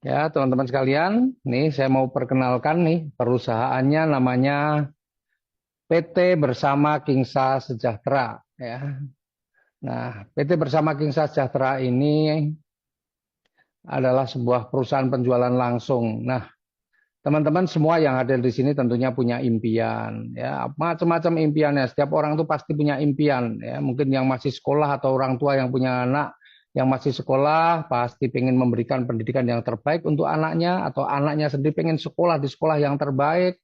Ya, teman-teman sekalian, nih saya mau perkenalkan nih perusahaannya namanya PT Bersama Kingsa Sejahtera ya. Nah, PT Bersama Kingsa Sejahtera ini adalah sebuah perusahaan penjualan langsung. Nah, teman-teman semua yang hadir di sini tentunya punya impian ya, macam-macam impiannya. Setiap orang itu pasti punya impian ya. Mungkin yang masih sekolah atau orang tua yang punya anak yang masih sekolah pasti pengen memberikan pendidikan yang terbaik untuk anaknya, atau anaknya sendiri pengen sekolah di sekolah yang terbaik.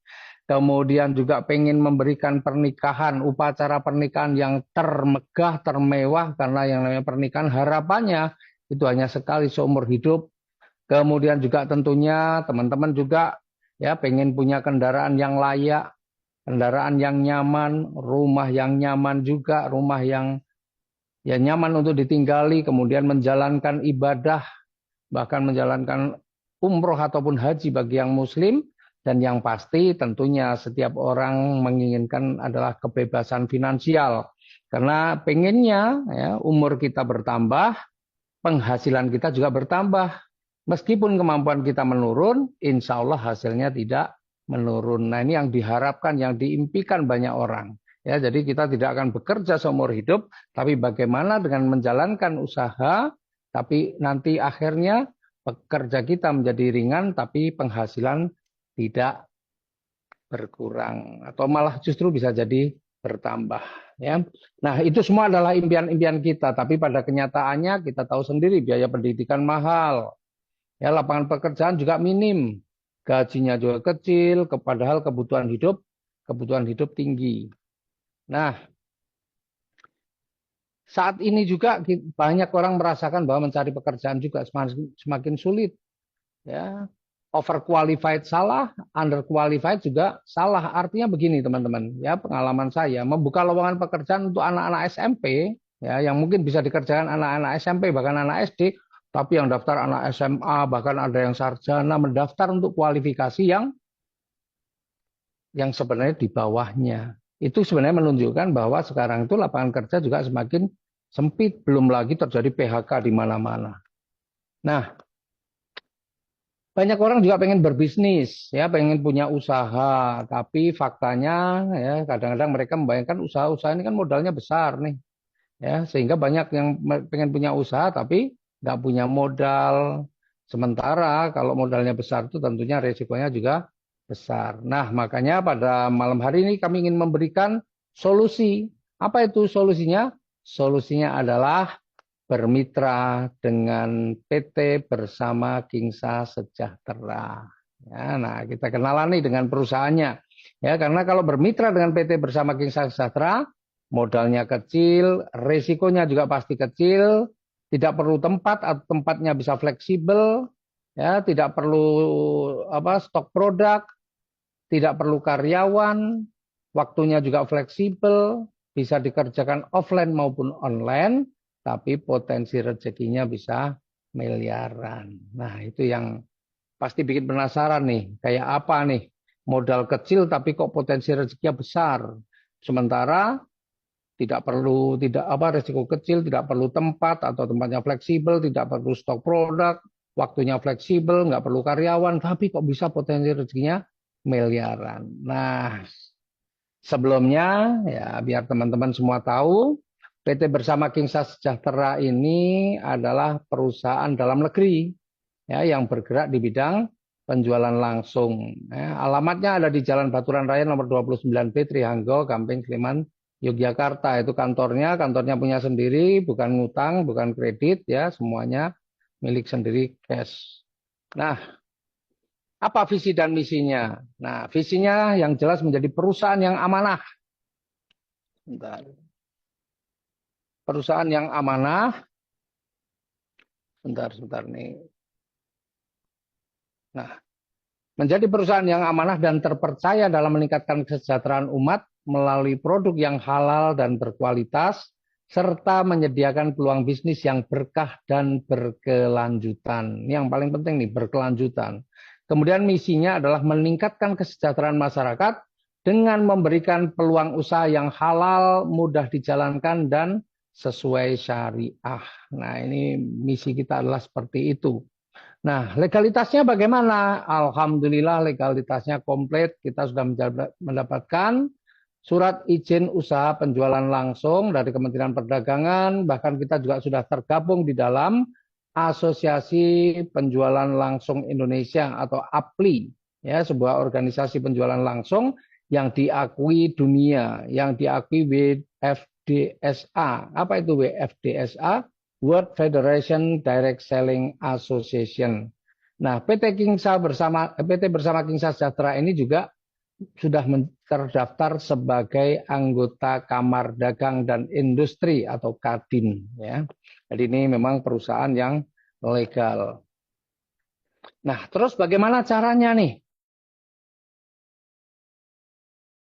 Kemudian juga pengen memberikan pernikahan, upacara pernikahan yang termegah, termewah, karena yang namanya pernikahan harapannya itu hanya sekali seumur hidup. Kemudian juga tentunya teman-teman juga ya pengen punya kendaraan yang layak, kendaraan yang nyaman, rumah yang nyaman juga, rumah yang ya nyaman untuk ditinggali, kemudian menjalankan ibadah, bahkan menjalankan umroh ataupun haji bagi yang muslim. Dan yang pasti tentunya setiap orang menginginkan adalah kebebasan finansial. Karena pengennya ya, umur kita bertambah, penghasilan kita juga bertambah. Meskipun kemampuan kita menurun, insya Allah hasilnya tidak menurun. Nah, ini yang diharapkan, yang diimpikan banyak orang. Ya, jadi kita tidak akan bekerja seumur hidup, tapi bagaimana dengan menjalankan usaha, tapi nanti akhirnya pekerja kita menjadi ringan, tapi penghasilan tidak berkurang, atau malah justru bisa jadi bertambah. Ya, nah itu semua adalah impian-impian kita, tapi pada kenyataannya kita tahu sendiri biaya pendidikan mahal. Ya, lapangan pekerjaan juga minim, gajinya juga kecil, padahal kebutuhan hidup tinggi. Nah, saat ini juga banyak orang merasakan bahwa mencari pekerjaan juga semakin sulit. Ya, overqualified salah, underqualified juga salah. Artinya begini teman-teman, ya pengalaman saya membuka lowongan pekerjaan untuk anak-anak SMP, ya yang mungkin bisa dikerjakan anak-anak SMP bahkan anak SD, tapi yang daftar anak SMA, bahkan ada yang sarjana mendaftar untuk kualifikasi yang sebenarnya di bawahnya. Itu sebenarnya menunjukkan bahwa sekarang itu lapangan kerja juga semakin sempit, belum lagi terjadi PHK di mana-mana. Nah, banyak orang juga pengen berbisnis, ya, pengen punya usaha, tapi faktanya ya kadang-kadang mereka membayangkan usaha-usaha ini kan modalnya besar nih, ya, sehingga banyak yang pengen punya usaha tapi nggak punya modal. Sementara kalau modalnya besar itu tentunya resikonya juga besar. Nah, makanya pada malam hari ini kami ingin memberikan solusi. Apa itu solusinya? Solusinya adalah bermitra dengan PT Bersama Kingsa Sejahtera. Ya, nah, kita kenalan nih dengan perusahaannya. Ya, karena kalau bermitra dengan PT Bersama Kingsa Sejahtera, modalnya kecil, resikonya juga pasti kecil, tidak perlu tempat atau tempatnya bisa fleksibel, ya, tidak perlu stok produk, tidak perlu karyawan, waktunya juga fleksibel, bisa dikerjakan offline maupun online, tapi potensi rezekinya bisa miliaran. Nah, itu yang pasti bikin penasaran nih, kayak apa nih? Modal kecil tapi kok potensi rezekinya besar. Sementara tidak resiko kecil, tidak perlu tempat atau tempatnya fleksibel, tidak perlu stok produk, waktunya fleksibel, nggak perlu karyawan, tapi kok bisa potensi rezekinya miliaran. Nah, sebelumnya ya biar teman-teman semua tahu, PT Bersama Kingsa Sejahtera ini adalah perusahaan dalam negeri ya yang bergerak di bidang penjualan langsung. Ya, alamatnya ada di Jalan Baturan Raya nomor 29B Trihanggo, Gamping Sleman, Yogyakarta. Itu kantornya punya sendiri, bukan ngutang, bukan kredit ya, semuanya milik sendiri cash. Nah, apa visi dan misinya? Nah, visinya yang jelas menjadi perusahaan yang amanah. Bentar. Perusahaan yang amanah. Sebentar nih. Nah, menjadi perusahaan yang amanah dan terpercaya dalam meningkatkan kesejahteraan umat melalui produk yang halal dan berkualitas, serta menyediakan peluang bisnis yang berkah dan berkelanjutan. Ini yang paling penting nih, berkelanjutan. Kemudian misinya adalah meningkatkan kesejahteraan masyarakat dengan memberikan peluang usaha yang halal, mudah dijalankan, dan sesuai syariah. Nah, ini misi kita adalah seperti itu. Nah, legalitasnya bagaimana? Alhamdulillah legalitasnya komplit. Kita sudah mendapatkan surat izin usaha penjualan langsung dari Kementerian Perdagangan. Bahkan kita juga sudah tergabung di dalam Asosiasi Penjualan Langsung Indonesia atau APLI, ya, sebuah organisasi penjualan langsung yang diakui dunia, yang diakui WFDSA. Apa itu WFDSA? World Federation Direct Selling Association. Nah, PT Bersama Kingsa Sejahtera ini juga sudah terdaftar sebagai anggota Kamar Dagang dan Industri atau Kadin, ya. Jadi ini memang perusahaan yang legal. Nah, terus bagaimana caranya nih?